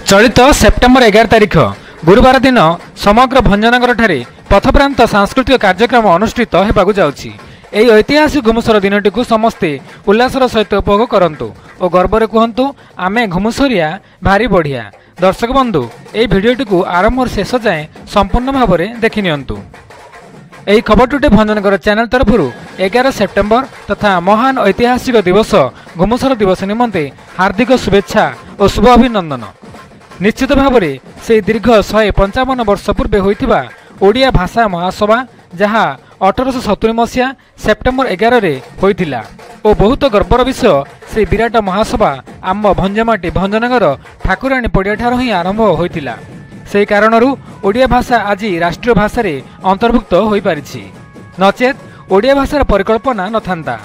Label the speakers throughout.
Speaker 1: चलित सेप्टेम्बर 11 तारिख गुरुवार दिन समग्र भंजनगर ठारे पथप्रांत सांस्कृतिक कार्यक्रम अनुष्ठित होगा जाउछि। एही ऐतिहासिक घुमुसर दिनटी को समस्ते उल्लासर सहित उपभोग करंतु और गर्व कहतु आमे घुमुसरिया भारी बढ़िया। दर्शक बंधु एही भिडियोटी को आरंभ शेष जाए संपूर्ण भाव में देखि नियंतु। एही खबरटुटे भंजनगर चैनल तरफ 11 सेप्टेम्बर तथा महान ऐतिहासिक दिवस घुमुसर दिवस निमंते हार्दिक शुभेच्छा और शुभ अभिनंदन। निश्चित भाव में से दीर्घ 155 वर्ष पूर्व होइथिबा ओडिया भाषा महासभा जहाँ 1870 मसीहा सेप्टेम्बर 11 रे होइथिला और बहुत गर्वर विषय से विराट महासभा आम भंजमाटी भंजनगर ठाकुराणी पड़िया ठार ही आरंभ होइथिला। से कारणरू ओडिया भाषा आज राष्ट्रीय भाषा रे अंतर्भुक्त हो पारिछि, नचेत ओडिया भाषार परिकल्पना नथांता।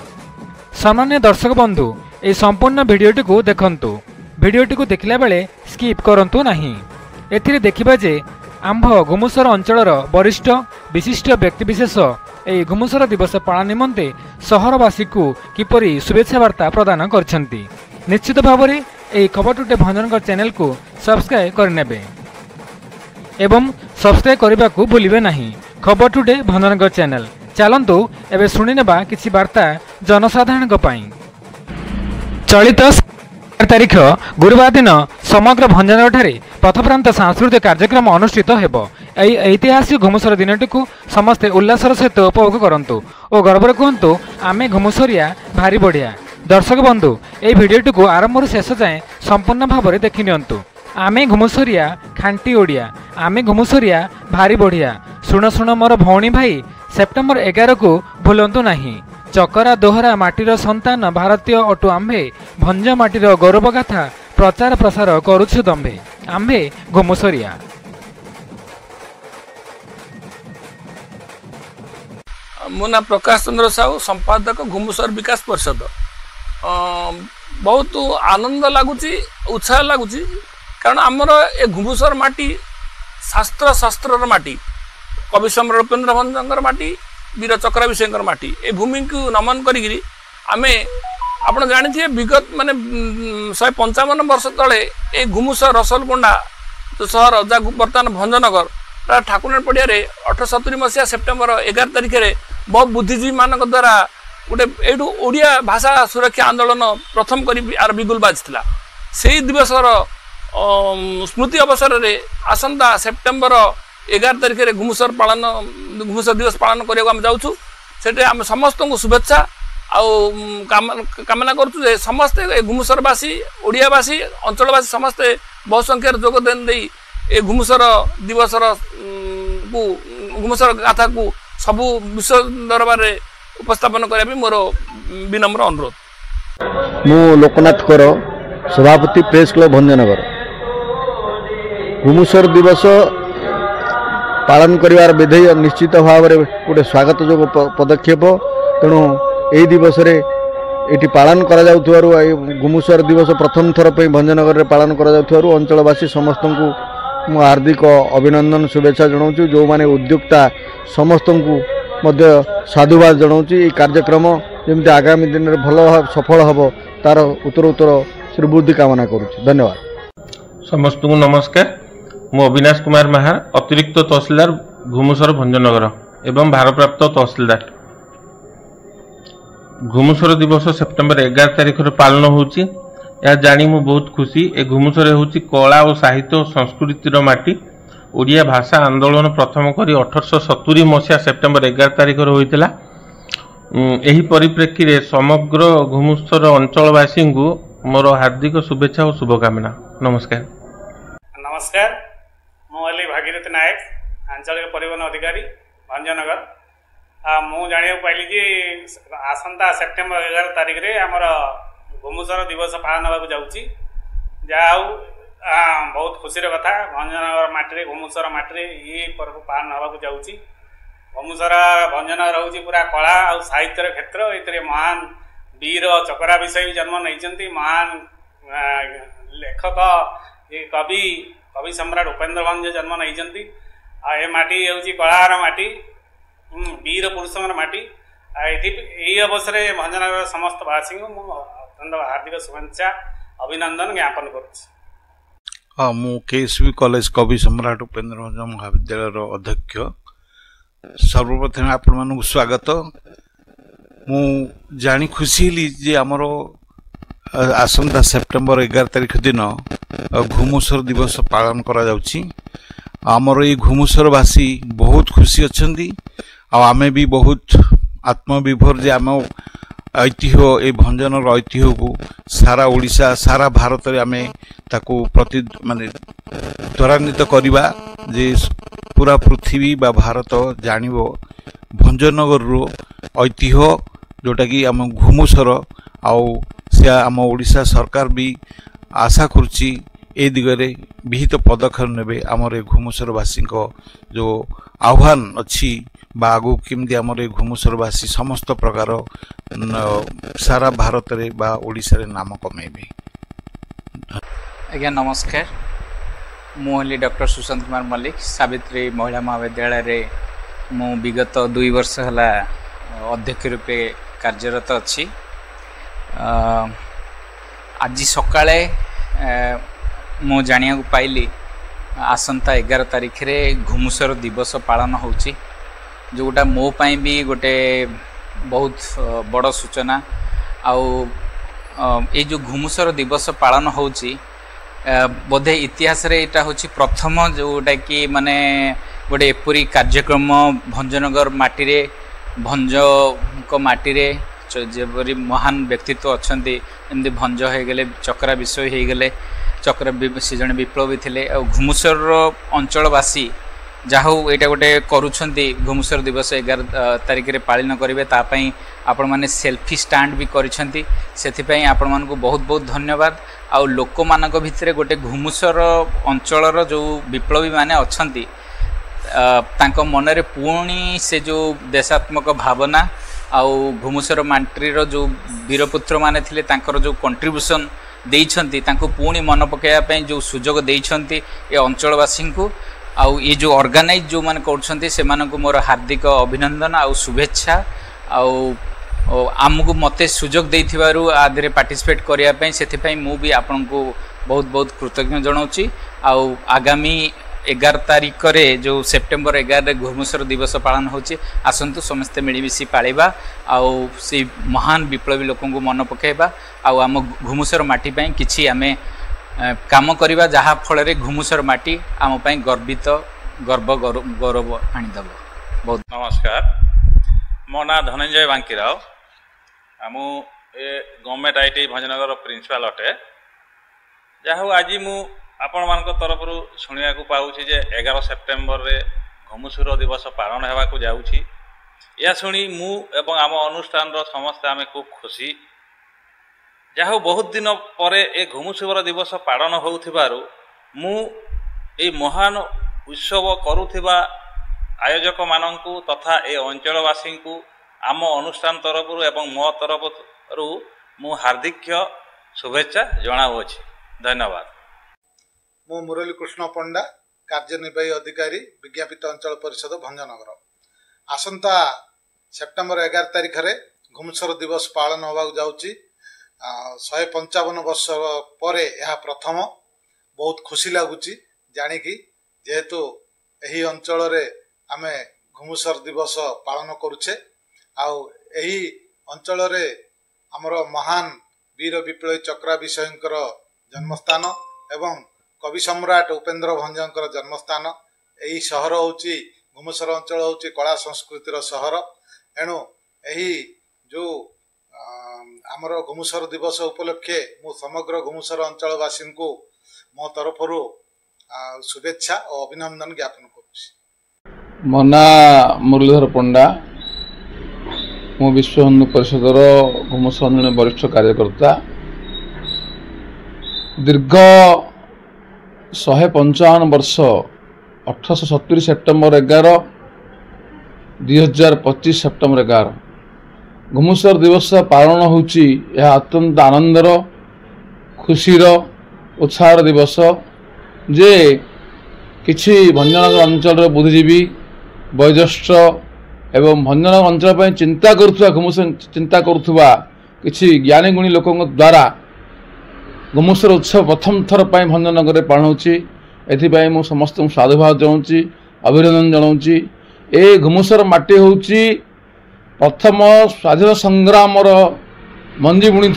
Speaker 1: सम्मान्य दर्शक बंधु ए संपूर्ण भिडियोटी को देखंतु। भिडियोटी को देखला बेले स्किप करंतु नाही। एथिरे देखिबा जे आंभ घुमुसर अंचलर वरिष्ठ विशिष्ट व्यक्तिविशेष ए घुमुसर दिवस पालन निमंते सहरवासी को किपरि शुभेच्छा वार्ता प्रदान करछंती। निश्चित भाव में ए खबरटुटे भंजनगर चैनल को सब्सक्राइब करनेबे एवं सब्सक्राइब करने को भूलिबे नहीं। खबरटुटे भंजनगर चैनल चलंतु एबे सुनि नेबा किछि वार्ता जनसाधारण पई। चलित तारीख गुरुवार दिन समग्र भंजनगर ठारे पथप्रांत सांस्कृतिक कार्यक्रम अनुष्ठित हेबो। एही ऐतिहासिक घुमुसर दिनटी को समस्ते उल्लासर सहित उपभोग करंतु और गर्व कहतु आमे घुमुसरिया भारी बढ़िया। दर्शक बंधु एही भिडियोटी को आरंभ शेष जाए संपूर्ण भाव में देखि नियंतु। आमे घुमुसरिया खांटी ओडिया, आमे घुमुसरिया भारी बढ़िया। शुण शुण मोर भौणी भाई सेप्टेम्बर 11 को भूलंतु नहीं। चकरा दोहरा माटीर संतान भारतीय अटु आम्भे भंज माटीर गौरव गाथा प्रचार प्रसार करुछु दम्भे आम्भे घुमुसरिया।
Speaker 2: मो ना प्रकाश चंद्र साहू, संपादक घुमुसर विकास परिषद। बहुत आनंद लगुच, उत्साह लगुच, कारण आमर ए घुमुसर माटी शास्त्र शास्त्र माटी, कवि सम्राट उपेन्द्र भंजकर माटी, वीर चक्रा विषयकर माटी। ए भूमि को नमन करी आमे आपण जानी विगत माने 155 वर्ष तले ए घुमुसर रसलकोंडा जो सहर जहाँ बर्तमान भंजनगर ठाकुराणी पड़िया 1870 मसीहा सेप्टेम्बर 11 तारिख में बहुत बुद्धिजीवी मान द्वारा गोटे यू ओडिया भाषा सुरक्षा आंदोलन प्रथम कर बिगुल बाजिला। से दिवसर स्मृति अवसर में आसंता सेप्टेम्बर 11 तारिख में घुमुसर दिवस पालन करने जाऊँ। से आम समस्त को शुभेच्छा कामना करूँ समस्ते घुमुसरवासी ओडियावासी अंचलवासी समस्ते बहु संख्यार योगदान दे ए घुमुसर दिवसर को घुमुसर गाथा को सबू विश्व दरबार में उपस्थापन करने मोर विनम्र अनुरोध।
Speaker 3: मु लोकनाथ कर सभापति प्रेस क्लब भंजनगर। घुमुसर दिवस पालन करिवार विधेय निश्चित भाव में गोटे स्वागत जो पदक्षेप। तेणु यही दिवस ये पालन करा घुमुसर दिवस प्रथम थर पे भंजनगर में पालन करा अंचलवासी समस्त को मु हार्दिक अभिनंदन शुभेच्छा जनाऊँ। जो माने उद्योक्ता समस्त को साधुवाद जनाऊँ। ये कार्यक्रम जमी आगामी दिन में भल सफल हम तार उत्तर श्रीबुद्धि कामना करुच्ची। धन्यवाद।
Speaker 4: समस्त को नमस्कार। मु अविनाश कुमार महार, अतिरिक्त तहसीलदार घुमुसर भंजनगर एवं भारप्राप्त तहसीलदार। घुमुसर दिवस सेप्टेम्बर 11 तारिख पालन होची। या जानी मु बहुत खुशी। ए घुमुसर होची कला और साहित्य और संस्कृतिर माटी। ओडिया भाषा आंदोलन प्रथम करी 1870 मसीहा सेप्टेम्बर 11 तारिख होइतिला। एही परिप्रेक्षी रे समग्र घुमुसर अंचलवासी को मोर हार्दिक शुभेच्छा और शुभकामना। नमस्कार।
Speaker 5: नमस्कार। मुझे भागीरथी नायक, आंचलिक परिवहन अधिकारी भंजनगर। मु जाना पाइली कि आसंता सेप्टेम्बर 11 तारिख रे आमर घुमुसर दिवस पालन होगा जाऊँगी। जहाँ बहुत खुशी कथा भंजनगर माटी घुमुसर माटी ये पर्व पालन होगा जाऊँगी। घुमुसर भंजनगर हूँ पूरा कला और साहित्य क्षेत्र। ये महान वीर चकरा विषय जन्म नहीं, महान लेखक ये कवि सम्राट उपेन्द्र भंज जन्म नहीं। ये माटी हूँ कलार माटी, वीर पुरुषों माटी। यही अवसर भंजनगर समस्त वासी को अत्यंत हार्दिक शुभेच्छा अभिनंदन ज्ञापन करुच्ची।
Speaker 6: हाँ मु केएसबी कॉलेज कवि सम्राट उपेन्द्र भंज महाविद्यालय अध्यक्ष सर्वप्रथम आपण मानक स्वागत मु जानी खुशी हली जे आमर आसंता सेप्टेम्बर 11 तारिख दिन घुमुसर दिवस पालन करा जाउची आमर ये घुमुसरवासी बहुत खुशी अच्छी आमे भी बहुत आत्मविभोर जे आम ऐतिह्य ए भंजनर ऐतिह्य को सारा ओडिशा सारा भारत रे आमे ताको प्रति माने त्वरान्वित करवा जे पूरा पृथ्वी बा भारत जानिबो भंजनगर रो ऐतिह्य जोटा कि आम घुमुसर आउ से आम ओडिशा सरकार भी आशा करुच्ची ए दिगरे विहित पदक्षेप नेबे आमर ए घुमुसरवासी जो आह्वान अच्छी बा आगु केमती आमर ए घुमुसरवासी समस्त प्रकार सारा भारत रे बा ओडिशा रे नाम कमेबे।
Speaker 7: आज्ञा नमस्कार मुझे डॉक्टर सुशांत कुमार मल्लिक सावित्री महिला महाविद्यालय रे मु विगत 2 वर्ष हला अध्यक्ष रूपे कार्यरत अच्छी आज सकाळे मु जानिया को पाइली आसंता 11 तारिख रे घुमुसर दिवस पालन होची जोटा मो पाई भी गोटे बहुत बड़ सूचना आउ ये जो घुमुसर दिवस पालन होची बोधे इतिहास रे एटा होची प्रथम जोटा कि माने गोटे एपरी कार्यक्रम भंजनगर माटी रे भंज को माटी रे जेपरी महान व्यक्तित्व अच्छे एमती भंज हो गले चक्रा विषय हो गले चक्र से जड़े विप्लवी थे घुमुसर अंचलवासी जहाँ यहाँ गोटे करुँच घुमुसर दिवस 11 तारिख रे पालन करेंगे तापाई आपण मैंने सेल्फी स्टाण्ड भी करिसेंती सेथिपाई आपण मानकु बहुत बहुत धन्यवाद आउ लोक मानक भितरे गोटे घुमुसर अंचलर जो विप्लवी माने अछंती तांको मनरे पुणी से जो देशात्मक भावना आउ घुमुसर मांट्रीर जो वीरपुत्र माने थिले तांकर जो कंट्रीब्यूशन देइछंती तांको पुणी मन पकाया पई जो सुजोग देइछंती ए अंचलवासी को आउ ये जो ऑर्गेनाइज जो माने करछंती से मानकु मोर हार्दिक अभिनंदन आउ शुभेच्छा आउ आमको मते सुजोग देइथिबारु आदरे पार्टिसिपेट करिया पई सेथिपई मु भी आपनको बहुत बहुत कृतज्ञ जनाउची आउ आगामी 11 तारिख रे जो सेप्टेम्बर 11 रे घुमुसर दिवस पालन होची आसंतु समस्ते मिलीमिशी पालिबा आउ से महान विप्लवी लोकन को मन पकेबा आउ आम घुमुसर माटी पई किछि आमे काम करिबा जहा फल रे घुमुसर माटी आम पई गर्वित गौरव आनिदब। बहुत
Speaker 8: नमस्कार मो ना धनंजय बांकीराव आमु ए गवर्नमेंट आईटी भंजनगर प्रिंसिपल अटे जहाँ आज मु आपण मान तरफ शुणा पाऊँ जे 11 सेप्टेम्बर रे घुमुसुर दिवस पालन होगा जाऊँगी या शुणी मु एवं आम अनुष्ठान समस्ते आम खूब खुशी जहाँ बहुत दिन पर ए घुमुसुर दिवस पालन होउथिबारु मु ए महान उत्सव करुथिबा आयोजक मानंकु तथा ए अंचलवासी को आम अनुष्ठान तरफ एवं मो तरफ मु हार्दिक शुभेच्छा जनाऊँगी। धन्यवाद।
Speaker 9: मु मुरली कृष्ण पंडा कार्यनिर्वाही अधिकारी विज्ञापित अंचल परिषद भंजनगर आसंता सेप्टेम्बर 11 तारिख रे घुमुसर दिवस पालन होगा जाउची 155 वर्ष पर यह प्रथम बहुत खुशी लगुच जानिकी जेहेतु यही अंचल रे आमे घुमुसर दिवस पालन करुचे आही अंचल रे आमर महान वीर विप्लवी चक्रा विषयकर जन्मस्थान एवं कवि सम्राट उपेन्द्र भंजकर जन्मस्थान यही सहर होची घुमुसर अंचल होची कला संस्कृतिर सहर एणु यही जो आमर घुमुसर दिवस उपलक्षे मु समग्र घुमुसर अंचलवासी को मो तरफ शुभेच्छा और अभिनंदन ज्ञापन करुछि।
Speaker 10: मो ना मुरलीधर पंडा मु विश्व हिंदू परिषदर घुमुसर जड़े वरिष्ठ कार्यकर्ता दीर्घ 155 वर्ष 1870 सेप्टेम्बर 11 2025 सेप्टेम्बर 11 घुमुसर दिवस पालन होची यह अत्यंत आनंदर खुशीर उत्साहर दिवस जे किछि भंजनगर अंचल बुद्धिजीवी वयोज्येष्ठ एवं भंजनगर अंचल पर चिंता करुवा घुमुसर चिंता करुवा किछि ज्ञानी गुणी लोकों द्वारा गुमुसर उत्सव प्रथम थर पर भंजनगर में पालन हो समस्त साधुवाद जनाऊँगी अभिनंदन जनाऊँगी। ए गुमुसर माटी हूँ प्रथम स्वाधीन संग्राम मंजी बुणी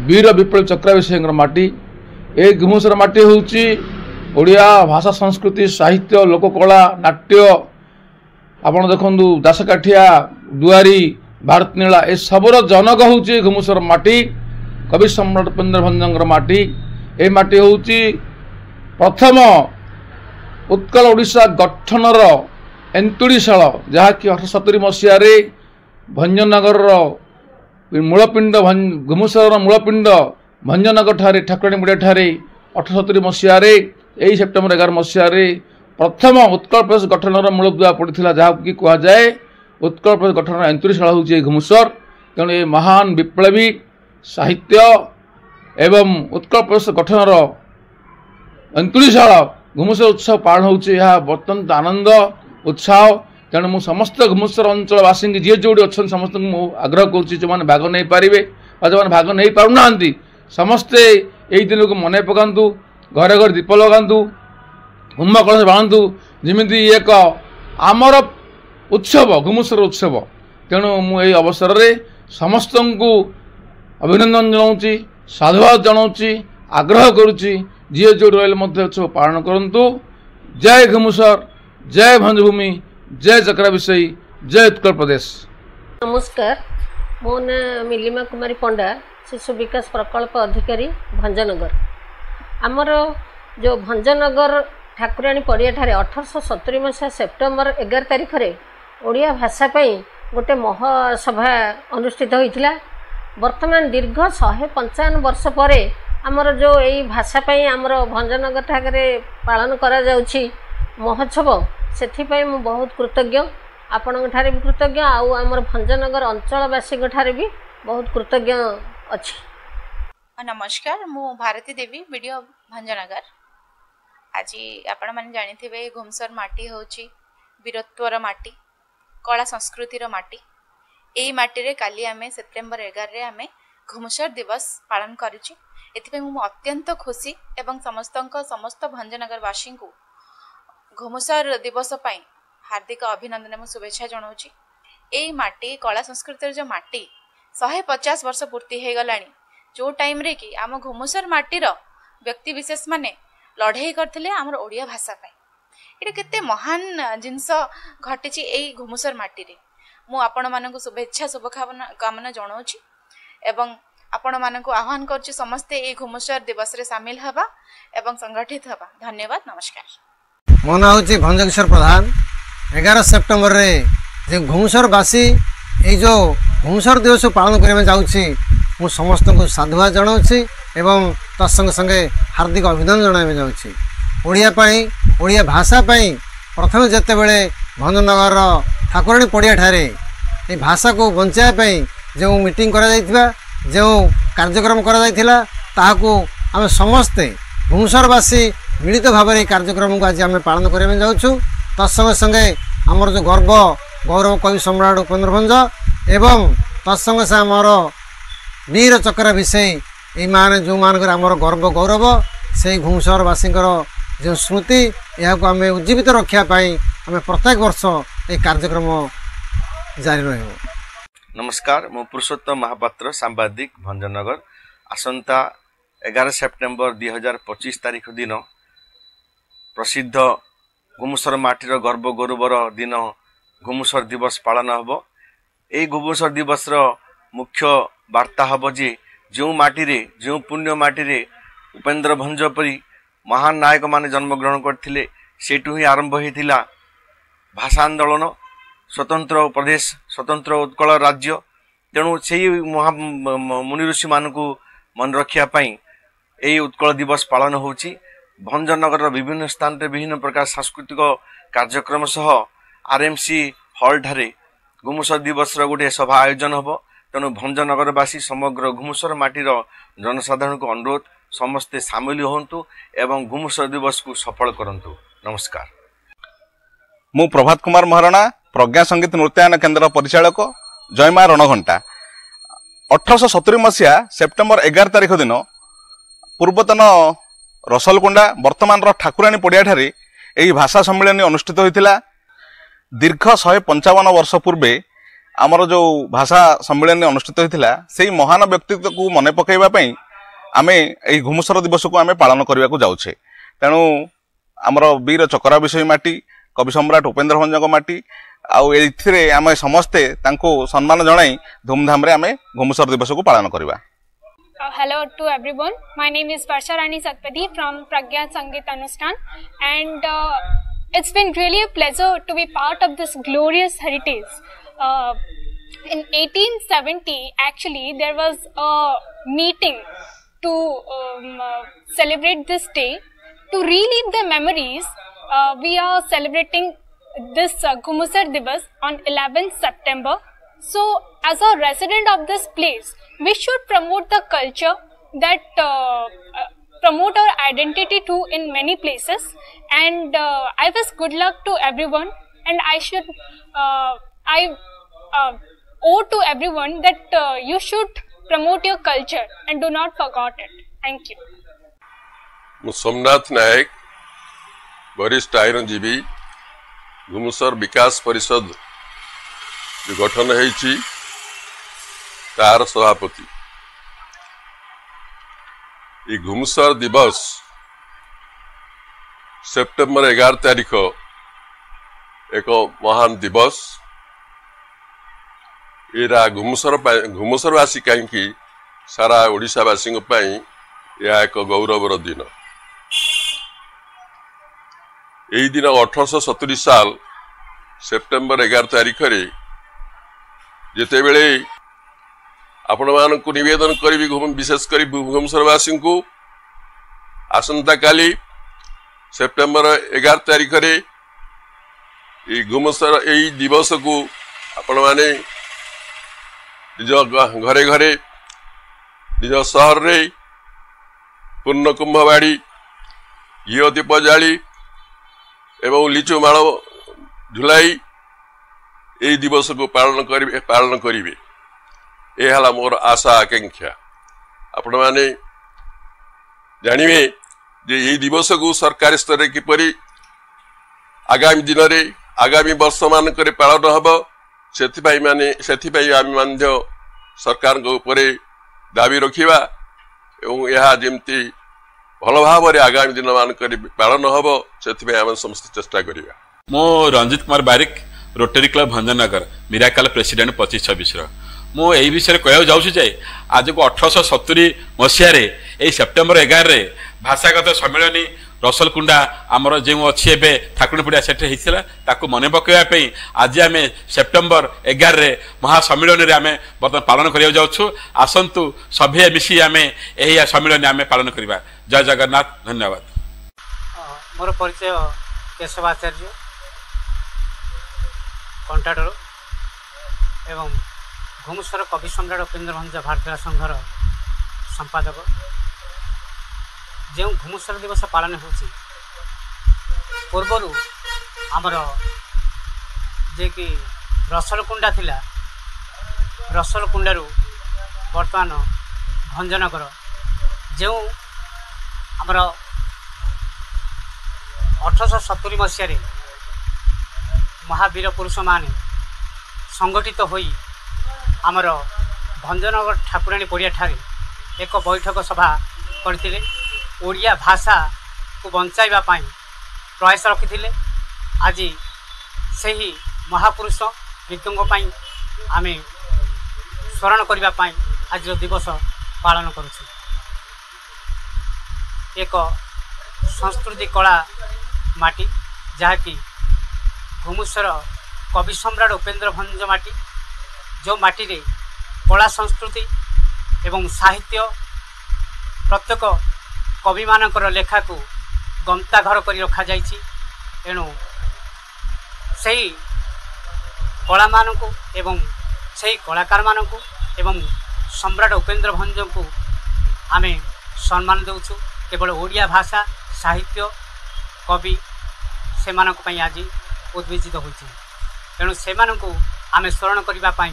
Speaker 10: वीर विप्लव चक्राविषय माटी। ए गुमुसर माटी हूँ ओडिया भाषा संस्कृति साहित्य लोककला नाट्य आपण देखु दासकाठिया दुआरी भारतनीला ए सबुर जनक हूँ गुमुसर माटी। कवि सम्राट उपेन्द्र भंजनगर माटी ए माटी हूँ प्रथम उत्कल ओडिशा गठनर एंतुड़ीशाल जहाँकि 1870 मसीह भंजनगर मूलपिंड गुमुसर मूलपिंड भंजनगर ठारे ठाकुराणी मुड़िया ठारे 1870 मसीह यही सेप्टेम्बर 11 मसीह प्रथम उत्कल प्रदेश गठनर मूलदुआ पड़ा जहाँकि कहुए उत्कल प्रदेश गठन एंतुड़ीशाल हूँ गुमुसर। तेणु ये महान विप्लवी साहित्य एवं उत्कल प्रदेश गठनर एंतुड़ीशाल गुमुसर उत्सव पालन हो अत्यंत आनंद उत्साह। तेणु मु समस्त गुमुसर अंचलवासी जी जो अच्छा समस्त आग्रह करुँच जो मैंने भाग नहीं पारे जो भाग नहीं पारना समस्ते यही दिन को मन पकातु घरे घरे दीप लगातु होम कलश बांधु जमी एक आमर उत्सव गुमुसर उत्सव। तेणु मुझे अवसर में समस्त को अभिनंदन जनाऊँगी साधुवाद जनाऊँगी आग्रह करुँची जी जो रही उत्सव पालन करूँ। जय गुमुसर जय भंजभूमि जय चक्राविषयी जय उत्कल प्रदेश।
Speaker 11: नमस्कार मो ना मिलिमा कुमारी पंडा शिशु विकास प्रकल्प अधिकारी भंजनगर। आमर जो भंजनगर ठाकुराणी पड़िया ठारे 1870 मसीहा सेप्टेम्बर 11 तारिख रे ओडिया भाषा पई गोटे महासभा अनुष्ठित होइथिला। वर्तमान दीर्घ 155 वर्ष परे आमर जो यही भाषा पई आमर भंजनगर ठाकरे पालन करा जाउछि महोत्सव से मु बहुत कृतज्ञ आपण ठारे भी कृतज्ञ आउ आमर भंजनगर अंचलवासी ठारे भी बहुत कृतज्ञ अच्छी।
Speaker 12: नमस्कार मु भारती देवी वीडियो भंजनगर। आज आपण माने जानिथिबे गुमुसर माटी होची वीरत्वर माटी कला संस्कृतिर माटी। एई माटी रे काली आमे सेप्टेम्बर 11 रे आमे गुमुसर दिवस पालन करिछि। एथिपे मु अत्यंत खुशी एवं समस्त भंजनगरवासी को गुमुसर दिवस पाई हार्दिक अभिनंदन मु शुभेच्छा जनाऊँगी। एई माटी कला संस्कृतिर जो माटी 150 वर्ष पूर्ति हो गलानी जो टाइम रे कि आम गुमुसर माटीर व्यक्ति विशेष माने लड़ाई करथिले आमर ओडिया भाषा पाई। एटा केते महान जिंस घटिछि एई गुमुसर माटी रे। मु आपण मानकु शुभेच्छा शुभकामना जनाऊँगी एवं आपण मानकु आह्वान करछि समस्ते एई गुमुसर दिवस रे शामिल हबा एवं संगठित हबा। धन्यवाद नमस्कार।
Speaker 13: मो ना होछि भंजनगिरी प्रधान। 11 सेप्टेम्बर रे जे गुमुसरवासी ये जो गुमुसर दिवस पालन करने जाऊँगी मु समस्त को साधुवाद जनाऊँगी एवं तत्संगे संगे हार्दिक अभिनंदन जनाइबे जाऊँगी। ओडिया भाषा प्रथम जिते बड़े भंजनगर ठाकुराणी पड़िया ठारे ये भाषा को बचाई जो मीटिंग करा जो कार्यक्रम करा आम समस्ते गुमुसरवासी मिलित भाव में कार्यक्रम को आज आम पालन करने जाऊँ। तत्संगे संगे आमर जो गर्व गौरव कवि सम्राट उपेन्द्र भंज एवं तत्संगे से आमर वीर चक्र विषय ये माने जो मानकर आमर गर्व गौरव से गुमुसरवासी जो स्मृति यह को आम उज्जीवित रखापी आम प्रत्येक वर्ष ये कार्यक्रम जारी रही।
Speaker 14: नमस्कार मु पुरुषोत्तम महापात्र सांबादिक भंजनगर। आसंता 11 सेप्टेम्बर 2025 तारीख दिन प्रसिद्ध गुमुसर माटीर गर्व गौरवर दिन गुमुसर दिवस पालन हम। ये गुमुसर दिवस मुख्य वार्ता हम जे जो माटी रे जो पुण्य माटी रे उपेन्द्र भंज परी महान नायक माने जन्मग्रहण करथिले सेठू ही आरंभ होइथिला भाषा आंदोलन स्वतंत्र प्रदेश स्वतंत्र उत्कल राज्य। तेणु से मुनि ऋषि मानकु मन रखिया पई यही उत्कल दिवस पालन होची। भंजनगर विभिन्न स्थान रे विभिन्न प्रकार सांस्कृतिक कार्यक्रम सह आरएमसी हॉल ठारे गुमुसर दिवस गोटे सभा आयोजन हम। तेणु भंजनगरवासी समग्र गुमुसर माटीर जनसाधारण को अनुरोध समस्ते सामिल होंतु एवं गुमुसर दिवस को सफल करंतु। नमस्कार।
Speaker 15: मु प्रभात कुमार महाराणा प्रज्ञा संगीत नृत्यायन केन्द्र परिचालक जयमा रणघंटा। 1870 मसीहा सेप्टेम्बर 11 तारिख दिन ପୂର୍ବତନ ରସଲକୁଣ୍ଡା ବର୍ତ୍ତମାନର ଠାକୁରାଣୀ ପଡ଼ିଆଠାରେ ଏହି ଭାଷା ସମ୍ମିଳନୀ ଅନୁଷ୍ଠିତ ହୋଇଥିଲା। ଦୀର୍ଘ 155 ବର୍ଷ ପୂର୍ବେ ଆମର ଯେଉଁ ଭାଷା ସମ୍ମିଳନୀ ଅନୁଷ୍ଠିତ ହୋଇଥିଲା ସେହି ମହାନ ବ୍ୟକ୍ତିତ୍ୱକୁ ମନେ ପକାଇବା ପାଇଁ ଆମେ ଏହି ଘୁମୁସର ଦିବସକୁ ଆମେ ପାଳନ କରିବାକୁ ଯାଉଛେ। ତେଣୁ ଆମର ବୀର ଚକରା ବିଷୟୀ ମାଟି କବି ସମ୍ରାଟ ଉପେନ୍ଦ୍ର ଭଞ୍ଜଙ୍କ ମାଟି ଆଉ ଏଥିରେ ଆମେ ସମସ୍ତେ ତାଙ୍କୁ ସମ୍ମାନ ଜଣାଇ ଧୁମଧାମରେ ଆମେ ଘୁମୁସର ଦିବସକୁ ପାଳନ କରିବା।
Speaker 16: Hello to everyone. My name is Varsha Rani Satpathy from Pragya Sangeet Anushthan, and it's been really a pleasure to be part of this glorious heritage. In 1870, actually, there was a meeting to celebrate this day. To relive the memories, we are celebrating this Gumusar Divas on 11th September. So, as a resident of this place, we should promote the culture that promote our identity too in many places. And I wish good luck to everyone. And I owe to everyone that you should promote your culture and do not forget it. Thank you.
Speaker 17: Somnath नायक वरिष्ठ आईनजीवी घुमुसर विकास परिषद जो गठन होती तार सभापति। ये घुमुसर दिवस September 11 तारीख एक महान दिवस। एरा घुमुसरवासी कहीं सारा ओडिशावासी यह एक गौरवर दिन। यही दिन 1870 साल सेप्टेम्बर 11 तारीख रे जिते बेले आपण मानक निवेदन करी विशेष कर घुमुसरवासी को आसंता काली सेप्टेम्बर 11 तारीख रे घुमुसर यही दिवस को आपण माने निज घरे घरे निज सहर रे पूर्ण कुंभवाड़ी घीओ दीप जाली एवं लिचु माड़ झुलाई यही दिवस को पालन करेंगे। यह मोर आशा आकांक्षा। आपण माने जानिबे जे यही दिवस को सरकार स्तर किपरि आगामी दिन रे आगामी वर्ष मानक पालन हम से आम सरकार उपरे दाबी रखिबा एवं यह जमती भल भाव आगामी दिन मानक पालन हम से समस्त चेष्टा करिबा।
Speaker 18: मो Ranjit Kumar Barik Rotary club Bhanjanagar miracle president 25-26 मु यही विषय कह जाऊँ आज को 1870 मसीह सेप्टेम्बर 11 रे भाषागत सम्मेलन रसलकुंडा आमर जो अच्छी एवं ठाकुरपड़िया से मन पकड़ापी आज आम सेप्टेम्बर 11 रे महासम्मिलन आम बर्तमान पालन करा जाऊँ। आसतु सभे मिसी आम यही सम्मिलन आम पालन करवा। जय जगन्नाथ। धन्यवाद।
Speaker 19: मोर परिचय केशवाचार्य कंटाटर एवं घुमुसर कवि सम्राट उपेन्द्र भंज भारतीय संघर संपादक। जो घुमुसर दिवस पालन होची पूर्वर आमर जे कि रसलकुंडा थिला रसलकुंडारू बर्तमान भंजनगर जो आमर 1870 मसीह महावीर पुरुष माने संगठित होई आमर भंजनगर ठाकुराणी पड़िया ठारे एक बैठक सभा करथिले। ओडिया भाषा को बंचाइबा पाई प्रयास रखिथिले। आज सही महापुरुष मृत्युंग पाई आमे स्मरण करबा पाई आज दिवस पालन करूछु। एक संस्कृति कला माटी जहाँकि घुमुसर कवि सम्राट उपेन्द्र भंज माटी जो माटी रे कला संस्कृति एवं साहित्य प्रत्येक कवि मानकर लेखा को गंता घर कर रखा जाइछि। एणु सही कला मानकु एवं सही कलाकार मानकु एवं सम्राट उपेन्द्र भंज को आमे सम्मान देउछु। केवल ओडिया भाषा साहित्य कवि से मानक पई आज उद्भिजित होइछि। तेणु से मानकु आमे स्मरण करबा पई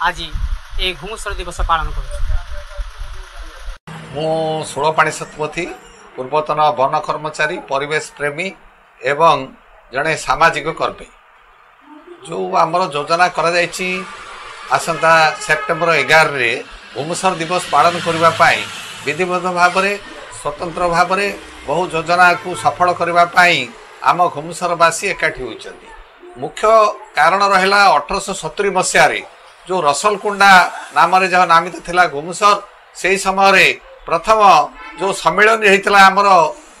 Speaker 19: आज ए घुमुसर दिवस पालन करूछु।
Speaker 20: ମୁଁ ଷୋଳପାଣି ଶତପଥୀ ପୂର୍ବତନ ବନ କର୍ମଚାରୀ ପରିବେଶ ପ୍ରେମୀ ଏବଂ ଜଣେ ସାମାଜିକ କର୍ମୀ। ଯେଉଁ ଆମର ଯୋଜନା କରାଯାଇଛି ଆସନ୍ତା ସେପ୍ଟେମ୍ବର 11ରେ ଘୁମୁସର ଦିବସ ପାଳନ କରିବା ପାଇଁ ବିଧିବଦ୍ଧ ଭାବରେ ସ୍ୱତନ୍ତ୍ର ଭାବରେ ବହୁ ଯୋଜନାକୁ ସଫଳ କରିବା ପାଇଁ ଆମ ଘୁମୁସରବାସୀ ଏକାଠି ହୋଇଛନ୍ତି। ମୁଖ୍ୟ କାରଣ ରହିଲା 1870 ମସିହାରେ ଯେଉଁ ରସଲକୁଣ୍ଡା ନାମରେ ଯାହା ନାମିତ ଥିଲା ଘୁମୁସର, ସେହି ସମୟରେ ପ୍ରଥମ ଯେଉଁ ସମ୍ମିଳନୀ ହୋଇଥିଲା ଆମର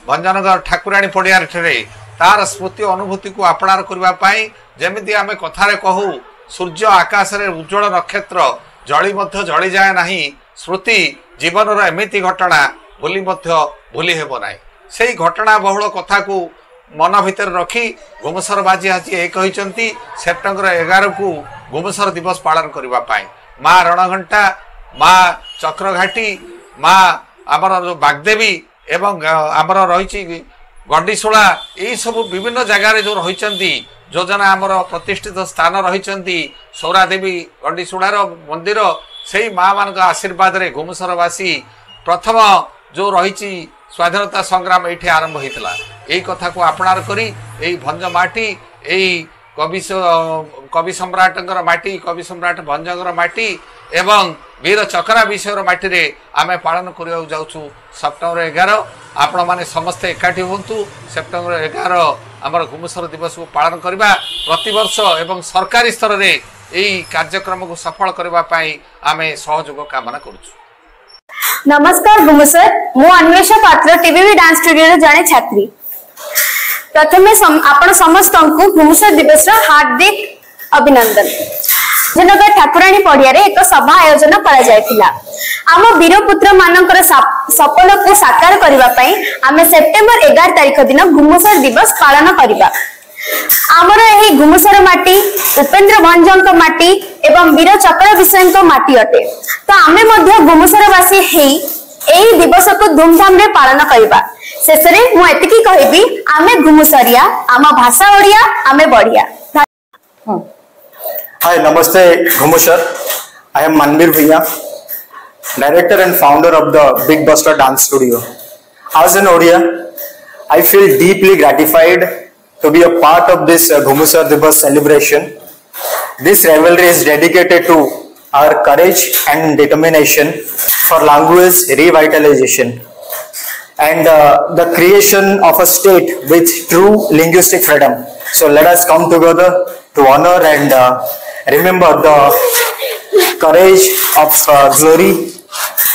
Speaker 20: ଭଞ୍ଜନଗର ଠାକୁରାଣୀ ପଡ଼ିଆଠାରେ, ତାର ସ୍ମୃତି ଅନୁଭୂତିକୁ ଆପଣାର କରିବା ପାଇଁ ଯେମିତି ଆମେ କଥାରେ କହୁ ସୂର୍ଯ୍ୟ ଆକାଶରେ ଉଜ୍ଜଳ ନକ୍ଷତ୍ର ଜଳି ମଧ୍ୟ ଜଳିଯାଏ ନାହିଁ, ସ୍ମୃତି ଜୀବନର ଏମିତି ଘଟଣା ଭୁଲି ମଧ୍ୟ ଭୁଲି ହେବ ନାହିଁ। ସେହି ଘଟଣା ବହୁଳ କଥାକୁ ମନ ଭିତରେ ରଖି ଘୁମୁସରବାସୀ ଆଜି ଏ କହିଛନ୍ତି ସେପ୍ଟେମ୍ବର 11କୁ ଘୁମୁସର ଦିବସ ପାଳନ କରିବା ପାଇଁ ମା ରଣଘଣ୍ଟା, ମା ଚକ୍ରଘାଟି, ମା ଆମର ଯେଉଁ ବାଗଦେବୀ ଏବଂ ଆମର ରହିଛି ଗଣ୍ଡିଶୋଳା, ଏହିସବୁ ବିଭିନ୍ନ ଜାଗାରେ ଯେଉଁ ରହିଛନ୍ତି ଯୋଜନା ଆମର ପ୍ରତିଷ୍ଠିତ ସ୍ଥାନ ରହିଛନ୍ତି ସୌରାଦେବୀ ଗଣ୍ଡିଶୋଳାର ମନ୍ଦିର, ସେହି ମା'ମାନଙ୍କ ଆଶୀର୍ବାଦରେ ଘୁମୁସରବାସୀ ପ୍ରଥମ ଯେଉଁ ରହିଛି ସ୍ୱାଧୀନତା ସଂଗ୍ରାମ ଏଇଠି ଆରମ୍ଭ ହୋଇଥିଲା। ଏହି କଥାକୁ ଆପଣାର କରି ଏହି ଭଞ୍ଜ ମାଟି, ଏହି କବି ସମ୍ରାଟଙ୍କର ମାଟି, କବି ସମ୍ରାଟ ଭଞ୍ଜଙ୍କର ମାଟି ଏବଂ ବୀର ଚକରା ବିଷୟର ମାଟିରେ ଆମେ ପାଳନ କରିବାକୁ ଯାଉଛୁ ସେପ୍ଟେମ୍ବର 11। ଆପଣମାନେ ସମସ୍ତେ ଏକାଠି ହୁଅନ୍ତୁ। ସେପ୍ଟେମ୍ବର 11 ଆମର ଘୁମୁସର ଦିବସକୁ ପାଳନ କରିବା ପ୍ରତିବର୍ଷ ଏବଂ ସରକାରୀ ସ୍ତରରେ ଏହି କାର୍ଯ୍ୟକ୍ରମକୁ ସଫଳ କରିବା ପାଇଁ ଆମେ ସହଯୋଗ କାମନା କରୁଛୁ।
Speaker 21: नमस्कार घुमुसर, मु अन्वेषा पात्र टीवी डांस स्टूडियो जड़े छात्री। प्रथमे आपण समस्त को घुमुसर दिवस हार्दिक अभिनंदन। भंजनगर ठाकुराणी पड़िया एक सभा आयोजन करा जायतिला। आम वीरपुत्र मानकर सपन को साकार करबा पई आमे सेप्टेम्बर 11 तारिख दिन घुमुसर दिवस पालन करिबा। आमर एही घुमुसर माटी उपेंद्र भंजंक माटी एवं वीर चक्र विषयंक माटी अटे। तो आमे मध्य घुमुसरवासी हेई एही दिवस को धूमधाम रे पालन करिबा। शेषरे मु एतिकी कहबी आमे घुमुसरिया, आम भाषा ओडिया, आमे बढ़िया।
Speaker 22: हाय, नमस्ते घुमुसर। आई एम मनबीर भैया, director and founder of the big buster dance studio. As an Odia, I feel deeply gratified to be a part of this Ghumsar Divas celebration. This rivalry is dedicated to our courage and determination for language revitalization and the creation of a state with true linguistic freedom. So let us come together to honor and remember the courage of glory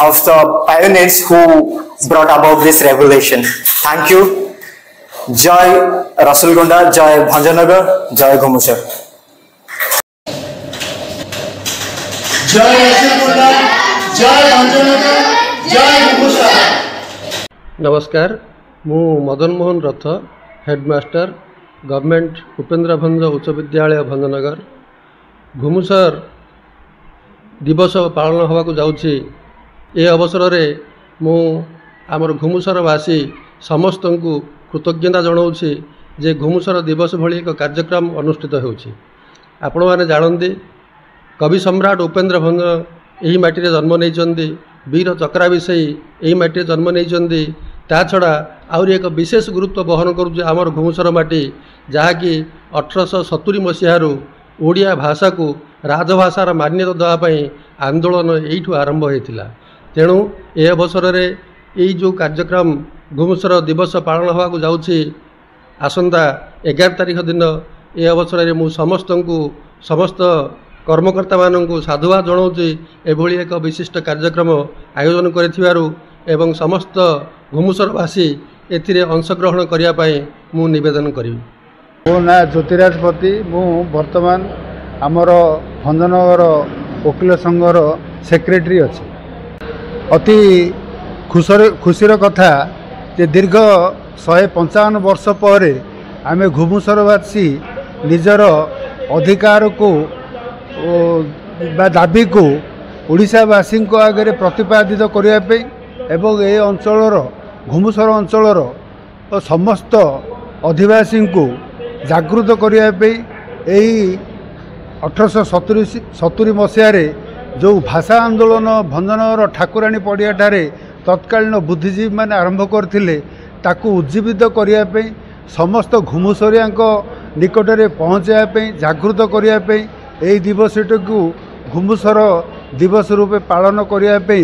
Speaker 22: of the pioneers who brought about this revolution. Thank you. जय रसलगोंडा, जय भंजनगर, जय घुमुसर।
Speaker 23: जय रसलगोंडा, जय भंजनगर, जय घुमुसर।
Speaker 24: नमस्कार, मु मदन मोहन रथ, headmaster government Upendra भंज उच्च विद्यालय भंजनगर। घुमुसर दिवस पालन होगा जाऊँगी। ए अवसर में मु आमर घुमुसरवासी समस्त को कृतज्ञता जनाऊँगी जे घुमुसर दिवस भली एक कार्यक्रम अनुष्ठित होउछि। आपण माने जानती कवि सम्राट उपेंद्र भंज यही माटी जन्म नहीं, वीर चक्रा विषयी यही माटी जन्म नहीं। ता छड़ा आउरी एक विशेष गुरुत्व बहन करुचे आमर घुमुसर माटी, जहाँकि 1870 मसीहारू ओडिया भाषा को राजभाषार मान्यता देवाई आंदोलन यू आरंभ होता। तेणु ए अवसर में यही जो कार्यक्रम घुमुसर दिवस पालन होगा जाऊँगी आसंता 11 तारिख दिन, ए अवसर में मु समस्त कर्मकर्ता मानू साधुवाद जनाऊँगी एभली एक विशिष्ट कार्यक्रम आयोजन करिथिबारु एवं समस्त घुमुसरवासी एथिरे अंशग्रहण करने मु निवेदन करी।
Speaker 25: मो ना ज्योतिराजपति, मु वर्तमान आमर भंजनगर वकिल संघर सेक्रेटरी अच्छी। अति खुशीर कथा जे दीर्घ 155 वर्ष पर आम घुमुसरवासी निजर अधिकार को दाबी को ओडिशावासी आगे प्रतिपादित करने एवं ए अंचलर घुमुसर अंचलर समस्त अधिवासी को जागृत करने 1870 मसीह जो भाषा आंदोलन भंजनगर ठाकुराणी पड़िया तत्कालीन बुद्धिजीवी मैंने आरंभ करथिले ताकू उज्जीवित करिया पे समस्त घुमुसरिया निकट में पहुँचापी जागृत करने यही दिवसटी को घुमुसर दिवस रूपे पालन करने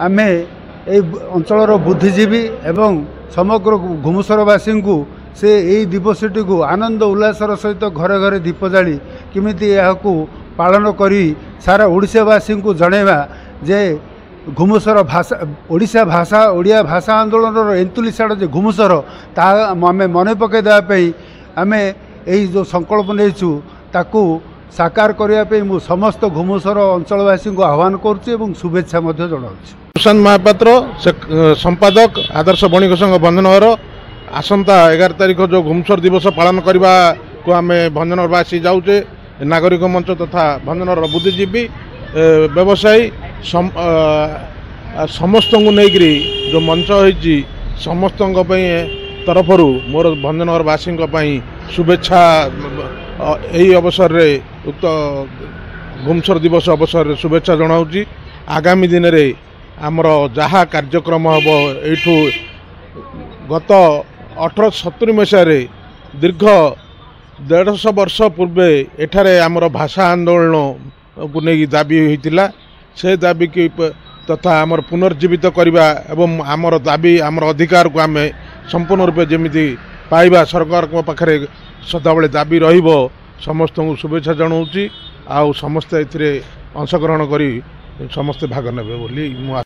Speaker 25: आम यही अंचल बुद्धिजीवी एवं समग्र घुमुसरवासी को से यही दिवसटी को आनंद उल्लासर सहित घरे घरे दीप जाली किमिति यह पालन करी सारा ओडिशावासी को जनइबा जे घुमुसर भाषा ओडिशा भाषा ओडिया भाषा आंदोलन एंतुलिशाड़ जे घुमुसर ता आम मन पकई देवाई आम यही जो संकल्प नहीं ताकू साकार करने मु समस्त घुमुसर अंचलवासी को आह्वान करुच्ची शुभेच्छा जनाऊँगी।
Speaker 1: प्रशांत महापात्र संपादक आदर्श बणिक संघ भंजनगर आसंता 11 तारिख जो घुमुसर दिवस पालन करने को आम भंजनगरवासी जाऊे नागरिक मंच तथा भंजनगर बुद्धिजीवी व्यवसायी समस्त को लेकरी जो मंच होती समस्त तरफ मोर भंजनगरवासी शुभेच्छा यही अवसर रे उक्त घुमुसर दिवस अवसर रे शुभेच्छा जनाऊँगी। आगामी दिन में आमर जहाँ कार्यक्रम हम यू गत 1870 मसीह दीर्घ 150 वर्ष पूर्वे एठारे आमर भाषा आंदोलन को नहीं दाबी होता से दाबी की तथा आमर पुनर्जीवित करवा एवं आमर दाबी आमर अधिकार को आम संपूर्ण रूपे जमी पाइबा सरकार पाखे सदाबले दाबी रहिबो समस्त को शुभेच्छा जनाऊँगी। आउ समस्ते अंशग्रहण करी समस्ते भाग नेबे बोली।